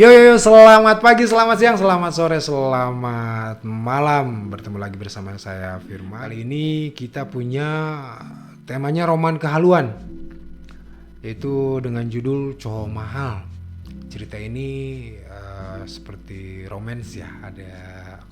Selamat pagi, selamat siang, selamat sore, selamat malam. Bertemu lagi bersama saya Firman. Kali ini kita punya temanya roman kehaluan, yaitu dengan judul Cowok Mahal. Cerita ini seperti romance ya, ada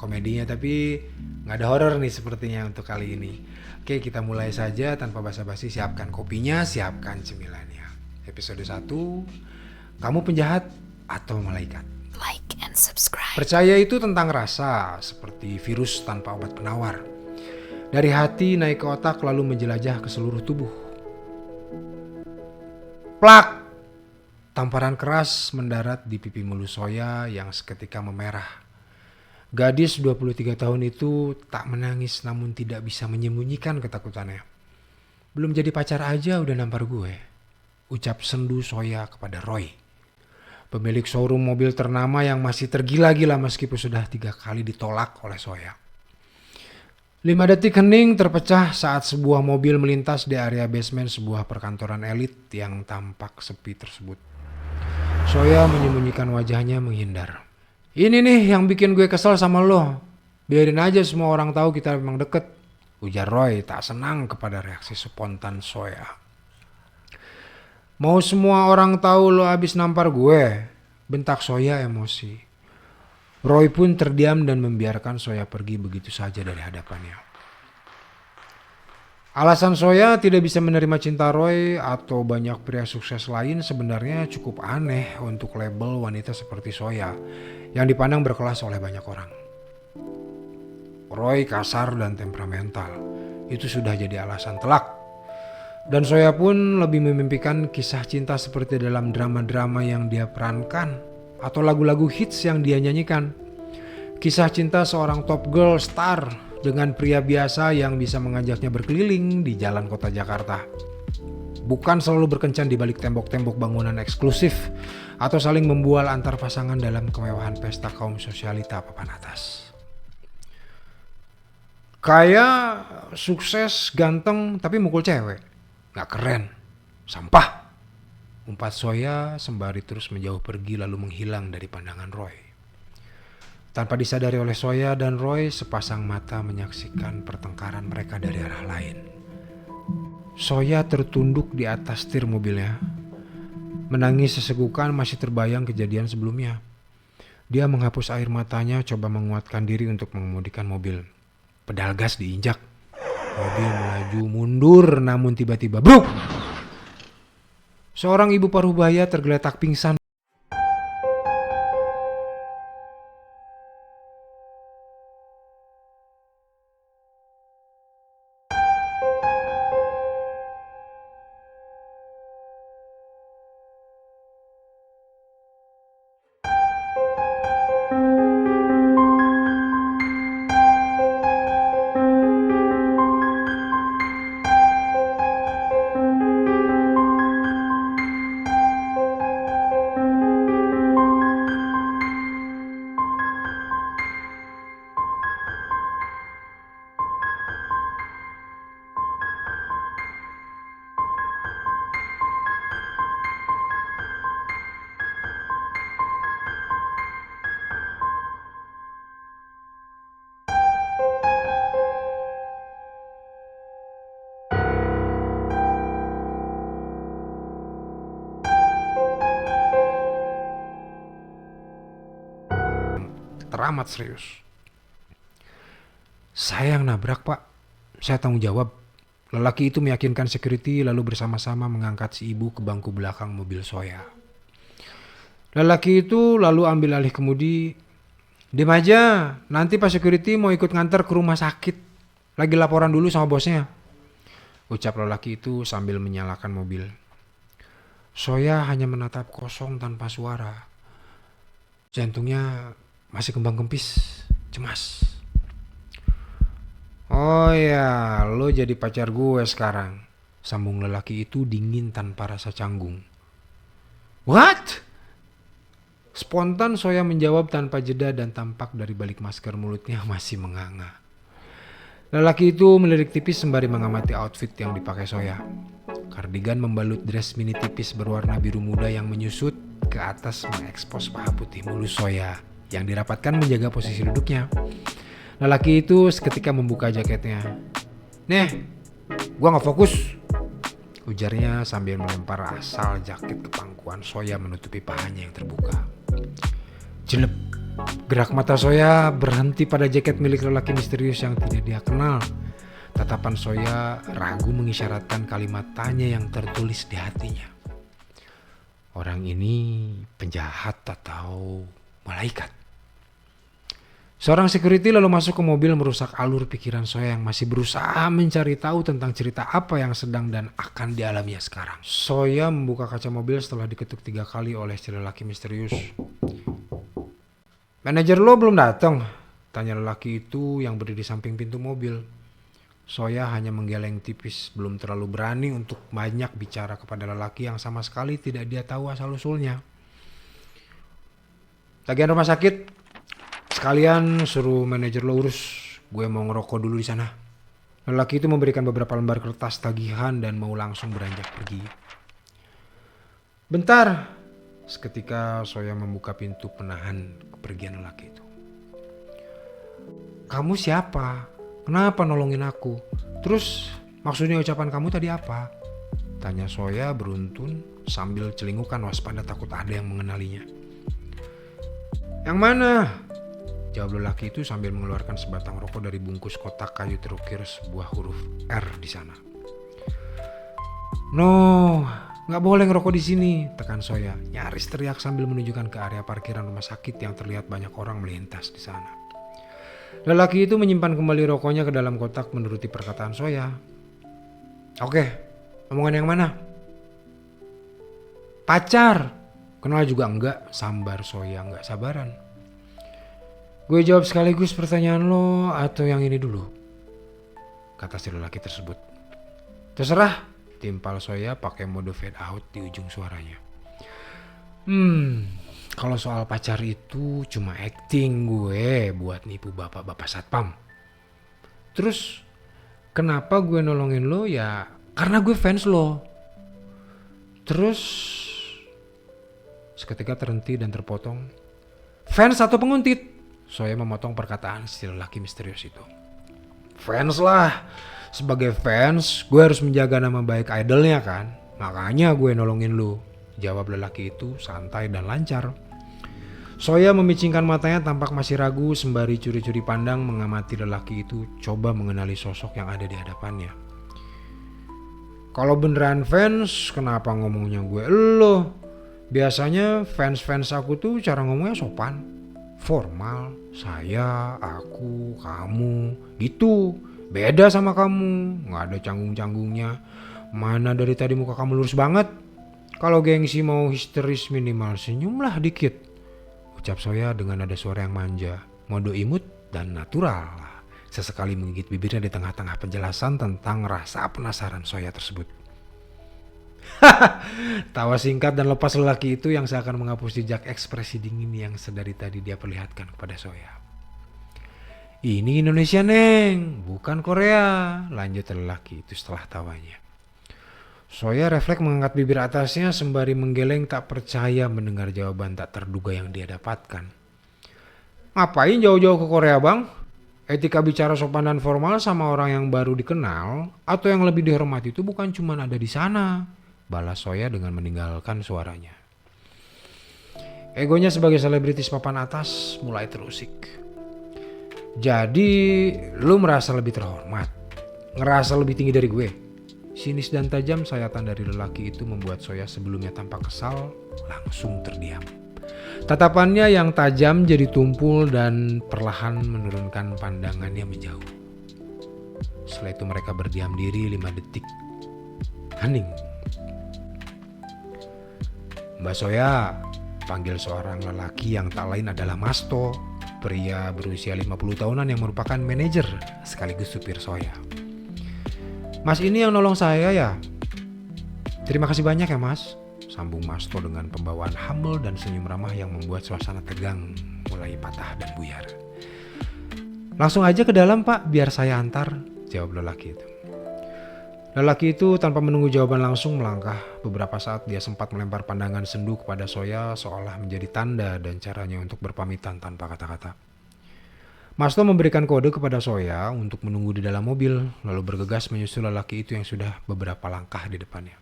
komedinya tapi nggak ada horor nih sepertinya untuk kali ini. Oke, kita mulai saja tanpa basa-basi. Siapkan kopinya, siapkan cemilannya. Episode 1, kamu penjahat atau malaikat. Like and subscribe. Percaya itu tentang rasa, seperti virus tanpa obat penawar. Dari hati naik ke otak lalu menjelajah ke seluruh tubuh. Plak! Tamparan keras mendarat di pipi mulus Soya yang seketika memerah. Gadis 23 tahun itu tak menangis namun tidak bisa menyembunyikan ketakutannya. Belum jadi pacar aja udah nampar gue, ucap sendu Soya kepada Roy, pemilik showroom mobil ternama yang masih tergila-gila meskipun sudah 3 kali ditolak oleh Soya. 5 detik hening terpecah saat sebuah mobil melintas di area basement sebuah perkantoran elit yang tampak sepi tersebut. Soya menyembunyikan wajahnya menghindar. Ini nih yang bikin gue kesel sama lo. Biarin aja semua orang tahu kita memang deket, ujar Roy tak senang kepada reaksi spontan Soya. Mau semua orang tahu lo abis nampar gue, bentak Soya emosi. Roy pun terdiam dan membiarkan Soya pergi begitu saja dari hadapannya. Alasan Soya tidak bisa menerima cinta Roy atau banyak pria sukses lain sebenarnya cukup aneh untuk label wanita seperti Soya yang dipandang berkelas oleh banyak orang. Roy kasar dan temperamental, itu sudah jadi alasan telak. Dan Soya pun lebih memimpikan kisah cinta seperti dalam drama-drama yang dia perankan atau lagu-lagu hits yang dia nyanyikan. Kisah cinta seorang top girl star dengan pria biasa yang bisa mengajaknya berkeliling di jalan kota Jakarta. Bukan selalu berkencan di balik tembok-tembok bangunan eksklusif atau saling membual antar pasangan dalam kemewahan pesta kaum sosialita papan atas. Kaya, sukses, ganteng tapi mukul cewek. Gak keren, sampah, umpat Soya sembari terus menjauh pergi lalu menghilang dari pandangan Roy. Tanpa disadari oleh Soya dan Roy, sepasang mata menyaksikan pertengkaran mereka dari arah lain. Soya tertunduk di atas setir mobilnya. Menangis sesegukan masih terbayang kejadian sebelumnya. Dia menghapus air matanya, coba menguatkan diri untuk mengemudikan mobil. Pedal gas diinjak. Mobil melaju mundur namun tiba-tiba bruk! Seorang ibu paruh baya tergeletak pingsan. Teramat serius. Saya yang nabrak, Pak. Saya tanggung jawab. Lelaki itu meyakinkan security lalu bersama-sama mengangkat si ibu ke bangku belakang mobil Soya. Lelaki itu lalu ambil alih kemudi. Diam aja, nanti Pak security mau ikut nganter ke rumah sakit. Lagi laporan dulu sama bosnya, ucap lelaki itu sambil menyalakan mobil. Soya hanya menatap kosong tanpa suara. Jantungnya masih kembang-kempis, cemas. Oh ya, lo jadi pacar gue sekarang, sambung lelaki itu dingin tanpa rasa canggung. What? Spontan Soya menjawab tanpa jeda dan tampak dari balik masker mulutnya masih menganga. Lelaki itu melirik tipis sembari mengamati outfit yang dipakai Soya. Kardigan membalut dress mini tipis berwarna biru muda yang menyusut ke atas mengekspos paha putih mulus Soya yang dirapatkan menjaga posisi duduknya. Lelaki itu seketika membuka jaketnya. "Nih, gua gak fokus," ujarnya sambil melempar asal jaket ke pangkuan Soya menutupi pahanya yang terbuka. Jelek. Gerak mata Soya berhenti pada jaket milik lelaki misterius yang tidak dia kenal. Tatapan Soya ragu mengisyaratkan kalimat tanya yang tertulis di hatinya. Orang ini penjahat atau malaikat? Seorang security lalu masuk ke mobil merusak alur pikiran Soya yang masih berusaha mencari tahu tentang cerita apa yang sedang dan akan dialaminya sekarang. Soya membuka kaca mobil setelah diketuk 3 kali oleh si lelaki misterius. "Manajer lo belum datang?" tanya lelaki itu yang berdiri di samping pintu mobil. Soya hanya menggeleng tipis, belum terlalu berani untuk banyak bicara kepada lelaki yang sama sekali tidak dia tahu asal-usulnya. "Tagihan rumah sakit, sekalian suruh manajer lo urus. Gue mau ngerokok dulu di sana." Lelaki itu memberikan beberapa lembar kertas tagihan dan mau langsung beranjak pergi. "Bentar." Seketika Soya membuka pintu penahan kepergian lelaki itu. "Kamu siapa? Kenapa nolongin aku? Terus maksudnya ucapan kamu tadi apa?" tanya Soya beruntun sambil celingukan waspada takut ada yang mengenalinya. "Yang mana?" jawab lelaki itu sambil mengeluarkan sebatang rokok dari bungkus kotak kayu terukir sebuah huruf R di sana. "No, nggak boleh ngerokok di sini," tekan Soya, nyaris teriak sambil menunjukkan ke area parkiran rumah sakit yang terlihat banyak orang melintas di sana. Lelaki itu menyimpan kembali rokoknya ke dalam kotak menuruti perkataan Soya. "Oke, omongan yang mana?" "Pacar." "Kenal juga enggak?" sambar Soya enggak sabaran. "Gue jawab sekaligus pertanyaan lo atau yang ini dulu?" kata si lelaki tersebut. "Terserah," timpal Soya pakai mode fade out di ujung suaranya. Kalau soal pacar itu cuma acting gue buat nipu bapak-bapak satpam. Terus kenapa gue nolongin lo? Ya karena gue fans lo." Terus seketika terhenti dan terpotong. "Fans atau penguntit?" Soya memotong perkataan si lelaki misterius itu. "Fans lah. Sebagai fans gue harus menjaga nama baik idolnya kan. Makanya gue nolongin lo," jawab lelaki itu santai dan lancar. Soya memicingkan matanya tampak masih ragu sembari curi-curi pandang mengamati lelaki itu coba mengenali sosok yang ada di hadapannya. "Kalau beneran fans, kenapa ngomongnya gue elo? Biasanya fans-fans aku tuh cara ngomongnya sopan, formal, saya, aku, kamu, gitu. Beda sama kamu, gak ada canggung-canggungnya. Mana dari tadi muka kamu lurus banget. Kalau gengsi mau histeris minimal senyumlah dikit," ucap Soya dengan nada suara yang manja, mode imut dan natural. Sesekali menggigit bibirnya di tengah-tengah penjelasan tentang rasa penasaran Soya tersebut. Tawa singkat dan lepas lelaki itu yang seakan menghapus jejak ekspresi dingin yang sedari tadi dia perlihatkan kepada Soya. "Ini Indonesia, Neng, bukan Korea," lanjut lelaki itu setelah tawanya. Soya refleks mengangkat bibir atasnya sembari menggeleng tak percaya mendengar jawaban tak terduga yang dia dapatkan. "Ngapain jauh-jauh ke Korea, Bang? Etika bicara sopan dan formal sama orang yang baru dikenal atau yang lebih dihormati itu bukan cuma ada di sana," balas Soya dengan meninggalkan suaranya. Egonya sebagai selebritis papan atas mulai terusik. "Jadi lu merasa lebih terhormat? Ngerasa lebih tinggi dari gue?" Sinis dan tajam sayatan dari lelaki itu membuat Soya sebelumnya tampak kesal langsung terdiam. Tatapannya yang tajam jadi tumpul dan perlahan menurunkan pandangannya menjauh. Setelah itu mereka berdiam diri 5 detik. Hening. "Mbak Soya," panggil seorang lelaki yang tak lain adalah Masto, pria berusia 50 tahunan yang merupakan manajer sekaligus supir Soya. "Mas ini yang nolong saya ya?" "Terima kasih banyak ya Mas," sambung Masto dengan pembawaan humble dan senyum ramah yang membuat suasana tegang mulai patah dan buyar. "Langsung aja ke dalam Pak, biar saya antar," jawab lelaki itu. Lelaki itu tanpa menunggu jawaban langsung melangkah. Beberapa saat dia sempat melempar pandangan sendu kepada Soya seolah menjadi tanda dan caranya untuk berpamitan tanpa kata-kata. Masto memberikan kode kepada Soya untuk menunggu di dalam mobil, lalu bergegas menyusul lelaki itu yang sudah beberapa langkah di depannya.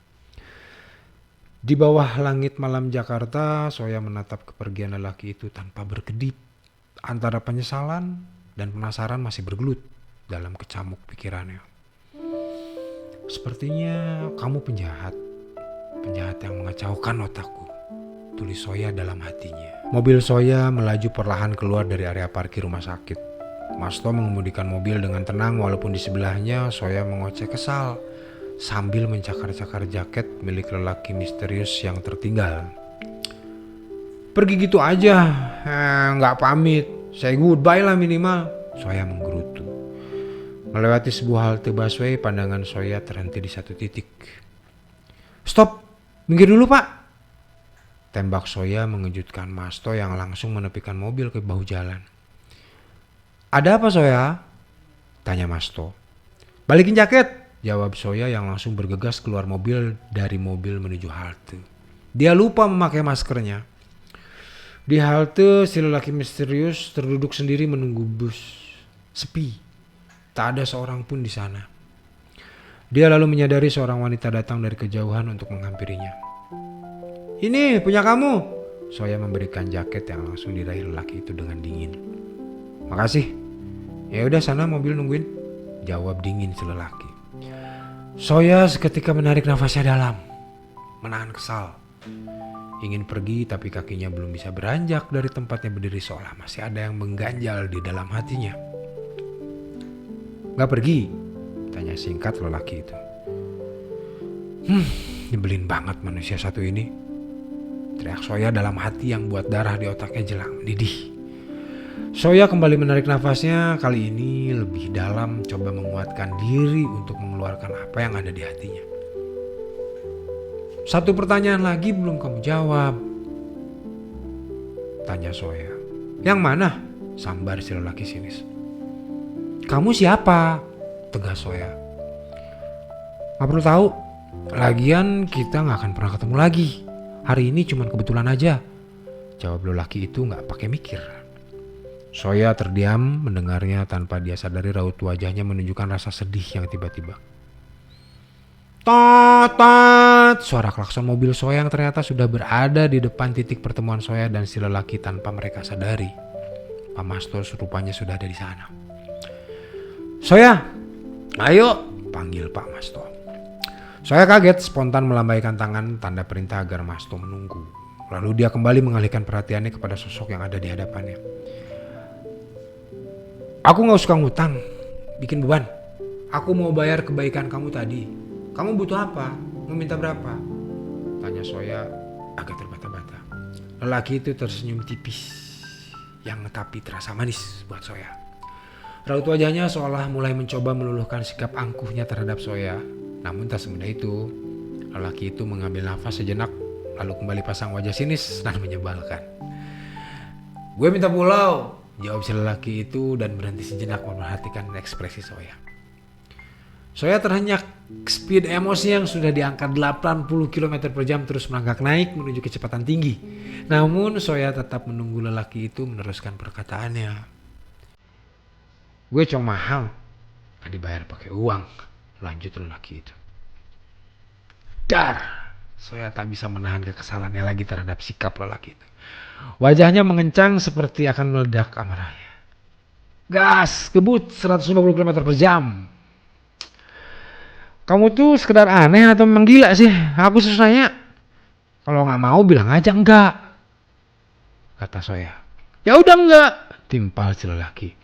Di bawah langit malam Jakarta, Soya menatap kepergian lelaki itu tanpa berkedip. Antara penyesalan dan penasaran masih bergelut dalam kecamuk pikirannya. Sepertinya kamu penjahat yang mengacaukan otakku, tulis Soya dalam hatinya. Mobil Soya melaju perlahan keluar dari area parkir rumah sakit. Masto mengemudikan mobil dengan tenang walaupun di sebelahnya Soya mengoceh kesal sambil mencakar-cakar jaket milik lelaki misterius yang tertinggal. Pergi gitu aja, nggak pamit, say goodbye lah minimal, Soya menggerutu. Melewati sebuah halte busway, pandangan Soya terhenti di satu titik. Stop, minggir dulu pak. Tembak Soya mengejutkan Masto yang langsung menepikan mobil ke bahu jalan. Ada apa Soya? Tanya Masto. Balikin jaket, jawab Soya yang langsung bergegas keluar mobil dari mobil menuju halte. Dia lupa memakai maskernya. Di halte, si lelaki misterius terduduk sendiri menunggu bus. Sepi. Tak ada seorang pun di sana. Dia lalu menyadari seorang wanita datang dari kejauhan untuk menghampirinya. Ini punya kamu. Soya memberikan jaket yang langsung diraih lelaki itu dengan dingin. Makasih. Ya udah sana mobil nungguin, jawab dingin si lelaki. Soya seketika menarik nafasnya dalam, menahan kesal. Ingin pergi tapi kakinya belum bisa beranjak dari tempatnya berdiri seolah masih ada yang mengganjal di dalam hatinya. Gak pergi? Tanya singkat lelaki itu. Nyebelin banget manusia satu ini. Teriak Soya dalam hati yang buat darah di otaknya jelang mendidih. Soya kembali menarik nafasnya, kali ini lebih dalam, coba menguatkan diri untuk mengeluarkan apa yang ada di hatinya. Satu pertanyaan lagi belum kamu jawab, tanya Soya. Yang mana? Sambar si lelaki sinis. Kamu siapa? Tegas Soya. Gak perlu tahu. Lagian kita gak akan pernah ketemu lagi. Hari ini cuma kebetulan aja, jawab lelaki itu gak pakai mikir. Soya terdiam mendengarnya tanpa dia sadari raut wajahnya menunjukkan rasa sedih yang tiba-tiba. Tot! Suara klakson mobil Soya yang ternyata sudah berada di depan titik pertemuan Soya dan si lelaki tanpa mereka sadari. Pak Masto rupanya sudah ada di sana. Soya, ayo, panggil Pak Masto. Soya kaget, spontan melambaikan tangan tanda perintah agar Masto menunggu. Lalu dia kembali mengalihkan perhatiannya kepada sosok yang ada di hadapannya. Aku gak suka ngutang, bikin beban. Aku mau bayar kebaikan kamu tadi. Kamu butuh apa? Mau minta berapa? Tanya Soya agak terbata-bata. Lelaki itu tersenyum tipis yang tapi terasa manis buat Soya. Raut wajahnya seolah mulai mencoba meluluhkan sikap angkuhnya terhadap Soya. Namun tak semudah itu. Lelaki itu mengambil nafas sejenak lalu kembali pasang wajah sinis dan menyebalkan. Gue minta pulau, jawab si lelaki itu dan berhenti sejenak memperhatikan ekspresi Soya. Soya terhenyak, speed emosi yang sudah di angka 80 km per jam terus merangkak naik menuju kecepatan tinggi. Namun Soya tetap menunggu lelaki itu meneruskan perkataannya. Gue cuma mahal, gak dibayar pakai uang, lanjut lelaki itu. Dar, Soya tak bisa menahan kekesalannya lagi terhadap sikap lelaki itu. Wajahnya mengencang seperti akan meledak amarahnya. Gas, kebut 150 km per jam. Kamu tuh sekedar aneh atau memang gila sih? Aku susahnya. Kalau gak mau bilang aja enggak, kata Soya. Ya udah enggak, timpal si lelaki.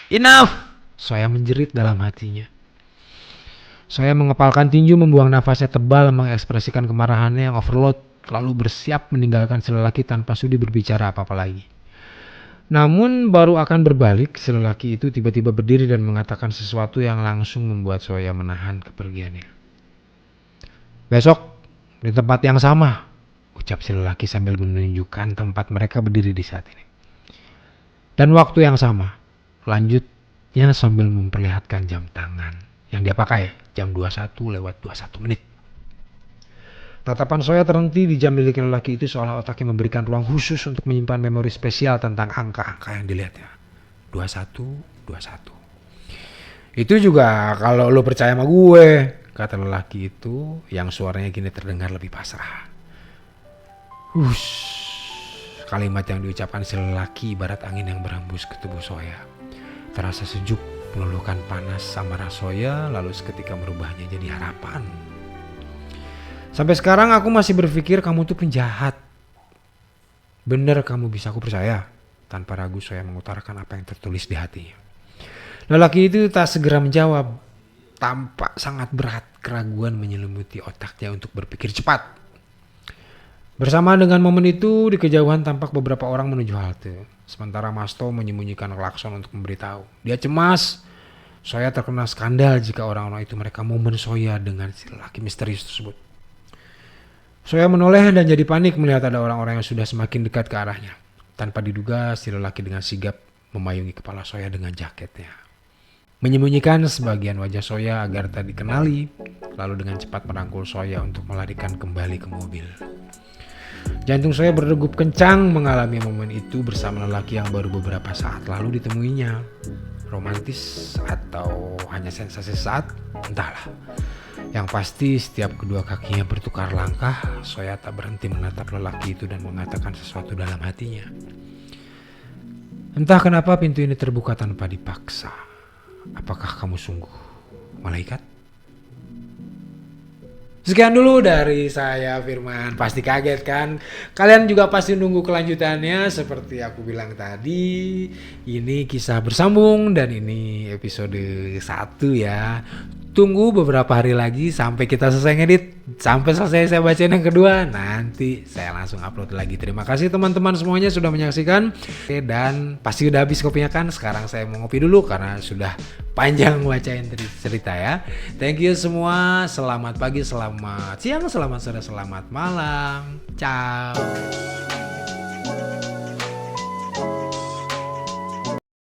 Enough! Soya menjerit dalam hatinya. Soya mengepalkan tinju, membuang nafasnya tebal, mengekspresikan kemarahannya yang overload, lalu bersiap meninggalkan si lelaki tanpa sudi berbicara apa-apa lagi. Namun baru akan berbalik, si lelaki itu tiba-tiba berdiri dan mengatakan sesuatu yang langsung membuat Soya menahan kepergiannya. Besok, di tempat yang sama, ucap si lelaki sambil menunjukkan tempat mereka berdiri di saat ini. Dan waktu yang sama, lanjutnya sambil memperlihatkan jam tangan. yang dia pakai jam 21:21. Tatapan Soya terhenti di jam milik lelaki itu seolah otaknya memberikan ruang khusus untuk menyimpan memori spesial tentang angka-angka yang dilihatnya. 21:21. Itu juga kalau lo percaya sama gue, kata lelaki itu yang suaranya kini terdengar lebih pasrah. Kalimat yang diucapkan si lelaki ibarat angin yang berhembus ke tubuh Soya. Terasa sejuk, meluluhkan panas amarah Soya, lalu seketika merubahnya jadi harapan. Sampai sekarang aku masih berpikir kamu tuh penjahat. Bener kamu bisa aku percaya. Tanpa ragu Soya mengutarakan apa yang tertulis di hatinya. Lelaki itu tak segera menjawab. Tampak sangat berat keraguan menyelimuti otaknya untuk berpikir cepat. Bersama dengan momen itu di kejauhan tampak beberapa orang menuju halte. Sementara Masto menyembunyikan klakson untuk memberitahu. Dia cemas. Soya terkena skandal jika orang-orang itu mereka momen Soya dengan si lelaki misterius tersebut. Soya menoleh dan jadi panik melihat ada orang-orang yang sudah semakin dekat ke arahnya. Tanpa diduga si lelaki dengan sigap memayungi kepala Soya dengan jaketnya. Menyembunyikan sebagian wajah Soya agar tak dikenali, lalu dengan cepat merangkul Soya untuk melarikan kembali ke mobil. Jantung Soya berdegup kencang mengalami momen itu bersama lelaki yang baru beberapa saat lalu ditemuinya. Romantis atau hanya sensasi saat, entahlah. Yang pasti setiap kedua kakinya bertukar langkah, Soya tak berhenti menatap lelaki itu dan mengatakan sesuatu dalam hatinya. Entah kenapa pintu ini terbuka tanpa dipaksa. Apakah kamu sungguh malaikat? Sekian dulu dari saya Firman. Pasti kaget kan? Kalian juga pasti nunggu kelanjutannya. Seperti aku bilang tadi, ini kisah bersambung dan ini episode 1 ya. Tunggu beberapa hari lagi sampai kita selesai ngedit. Sampai selesai saya bacain yang kedua. Nanti saya langsung upload lagi. Terima kasih teman-teman semuanya sudah menyaksikan. Dan pasti udah habis kopinya kan. Sekarang saya mau ngopi dulu karena sudah panjang bacain cerita ya. Thank you semua. Selamat pagi, selamat siang, selamat sore, selamat malam. Ciao.